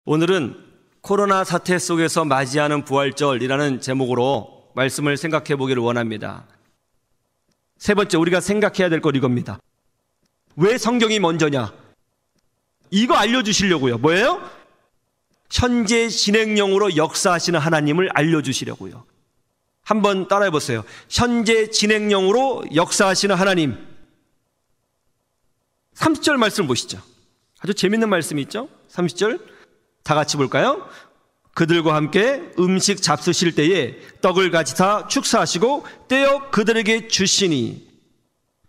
오늘은 코로나 사태 속에서 맞이하는 부활절이라는 제목으로 말씀을 생각해 보기를 원합니다. 세 번째, 우리가 생각해야 될 것 이겁니다. 왜 성경이 먼저냐? 이거 알려주시려고요. 뭐예요? 현재 진행형으로 역사하시는 하나님을 알려주시려고요. 한번 따라해 보세요. 현재 진행형으로 역사하시는 하나님. 30절 말씀 보시죠. 아주 재밌는 말씀이 있죠? 30절 다 같이 볼까요? 그들과 함께 음식 잡수실 때에 떡을 가지사 축사하시고 떼어 그들에게 주시니.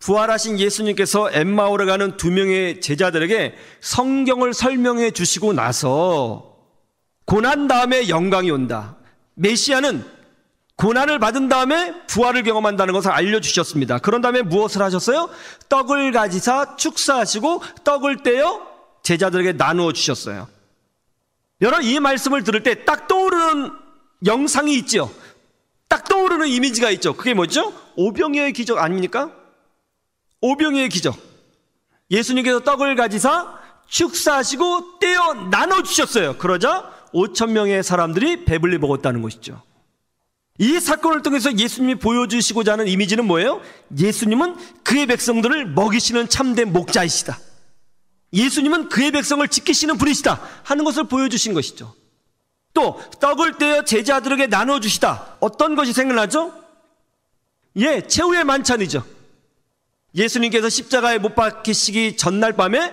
부활하신 예수님께서 엠마오로 가는 두 명의 제자들에게 성경을 설명해 주시고 나서 고난 다음에 영광이 온다. 메시아는 고난을 받은 다음에 부활을 경험한다는 것을 알려주셨습니다. 그런 다음에 무엇을 하셨어요? 떡을 가지사 축사하시고 떡을 떼어 제자들에게 나누어 주셨어요. 여러분, 이 말씀을 들을 때 딱 떠오르는 영상이 있죠. 딱 떠오르는 이미지가 있죠. 그게 뭐죠? 오병이어의 기적 아닙니까? 오병이어의 기적. 예수님께서 떡을 가지사 축사하시고 떼어 나눠주셨어요. 그러자 5,000명의 사람들이 배불리 먹었다는 것이죠. 이 사건을 통해서 예수님이 보여주시고자 하는 이미지는 뭐예요? 예수님은 그의 백성들을 먹이시는 참된 목자이시다. 예수님은 그의 백성을 지키시는 분이시다 하는 것을 보여주신 것이죠. 또 떡을 떼어 제자들에게 나눠주시다. 어떤 것이 생각나죠? 최후의 만찬이죠. 예수님께서 십자가에 못 박히시기 전날 밤에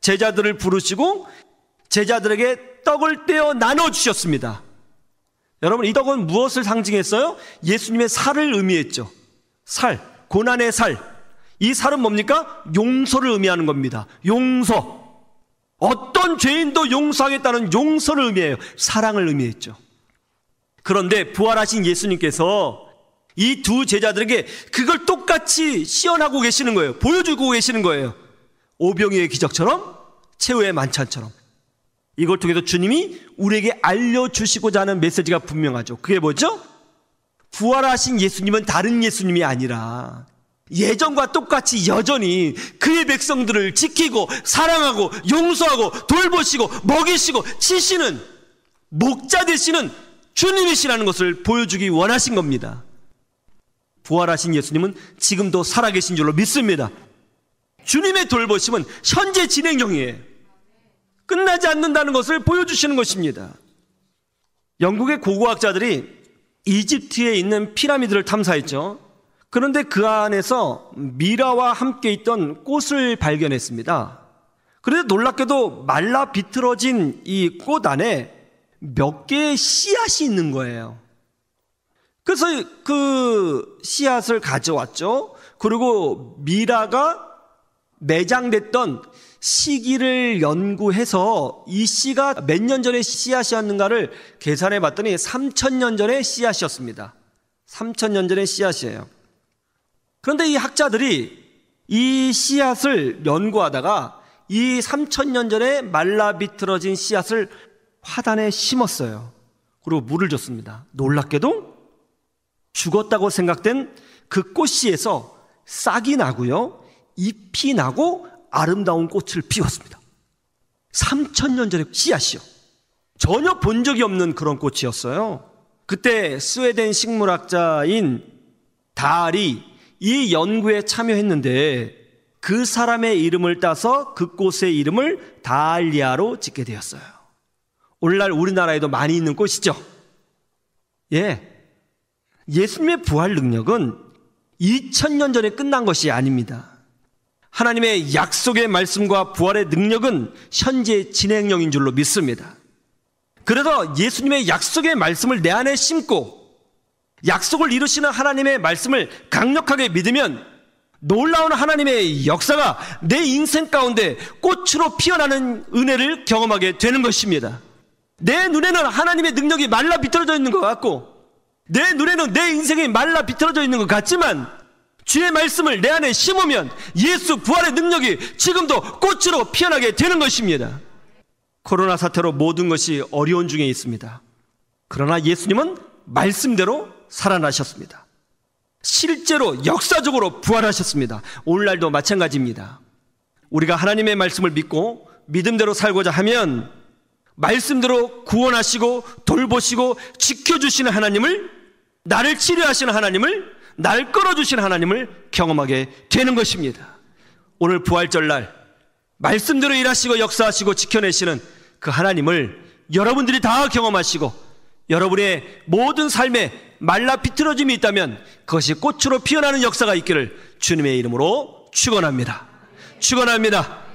제자들을 부르시고 제자들에게 떡을 떼어 나눠주셨습니다. 여러분, 이 떡은 무엇을 상징했어요? 예수님의 살을 의미했죠. 살, 고난의 살. 이 살은 뭡니까? 용서를 의미하는 겁니다. 용서. 어떤 죄인도 용서하겠다는 용서를 의미해요. 사랑을 의미했죠. 그런데 부활하신 예수님께서 이 두 제자들에게 그걸 똑같이 시연하고 계시는 거예요. 보여주고 계시는 거예요. 오병이어의 기적처럼, 최후의 만찬처럼. 이걸 통해서 주님이 우리에게 알려주시고자 하는 메시지가 분명하죠. 그게 뭐죠? 부활하신 예수님은 다른 예수님이 아니라 예전과 똑같이 여전히 그의 백성들을 지키고 사랑하고 용서하고 돌보시고 먹이시고 치시는 목자 되시는 주님이시라는 것을 보여주기 원하신 겁니다. 부활하신 예수님은 지금도 살아계신 줄로 믿습니다. 주님의 돌보심은 현재 진행형이에요. 끝나지 않는다는 것을 보여주시는 것입니다. 영국의 고고학자들이 이집트에 있는 피라미드를 탐사했죠. 그런데 그 안에서 미라와 함께 있던 꽃을 발견했습니다. 그런데 놀랍게도 말라 비틀어진 이 꽃 안에 몇 개의 씨앗이 있는 거예요. 그래서 그 씨앗을 가져왔죠. 그리고 미라가 매장됐던 시기를 연구해서 이 씨가 몇 년 전에 씨앗이었는가를 계산해 봤더니 3,000년 전의 씨앗이었습니다. 3,000년 전의 씨앗이에요. 그런데 이 학자들이 이 씨앗을 연구하다가 이 3,000년 전에 말라 비틀어진 씨앗을 화단에 심었어요. 그리고 물을 줬습니다. 놀랍게도 죽었다고 생각된 그 꽃씨에서 싹이 나고요, 잎이 나고 아름다운 꽃을 피웠습니다. 3,000년 전의 씨앗이요. 전혀 본 적이 없는 그런 꽃이었어요. 그때 스웨덴 식물학자인 달이 이 연구에 참여했는데 그 사람의 이름을 따서 그 꽃의 이름을 다알리아로 짓게 되었어요. 오늘날 우리나라에도 많이 있는 꽃이죠. 예수님의 부활 능력은 2000년 전에 끝난 것이 아닙니다. 하나님의 약속의 말씀과 부활의 능력은 현재 진행형인 줄로 믿습니다. 그래서 예수님의 약속의 말씀을 내 안에 심고 약속을 이루시는 하나님의 말씀을 강력하게 믿으면 놀라운 하나님의 역사가 내 인생 가운데 꽃으로 피어나는 은혜를 경험하게 되는 것입니다. 내 눈에는 하나님의 능력이 말라 비틀어져 있는 것 같고 내 눈에는 내 인생이 말라 비틀어져 있는 것 같지만 주의 말씀을 내 안에 심으면 예수 부활의 능력이 지금도 꽃으로 피어나게 되는 것입니다. 코로나 사태로 모든 것이 어려운 중에 있습니다. 그러나 예수님은 말씀대로 살아나셨습니다. 실제로 역사적으로 부활하셨습니다. 오늘날도 마찬가지입니다. 우리가 하나님의 말씀을 믿고 믿음대로 살고자 하면 말씀대로 구원하시고 돌보시고 지켜주시는 하나님을, 나를 치료하시는 하나님을, 나를 끌어주시는 하나님을 경험하게 되는 것입니다. 오늘 부활절날 말씀대로 일하시고 역사하시고 지켜내시는 그 하나님을 여러분들이 다 경험하시고 여러분의 모든 삶에 말라 비틀어짐이 있다면 그것이 꽃으로 피어나는 역사가 있기를 주님의 이름으로 축원합니다. 축원합니다.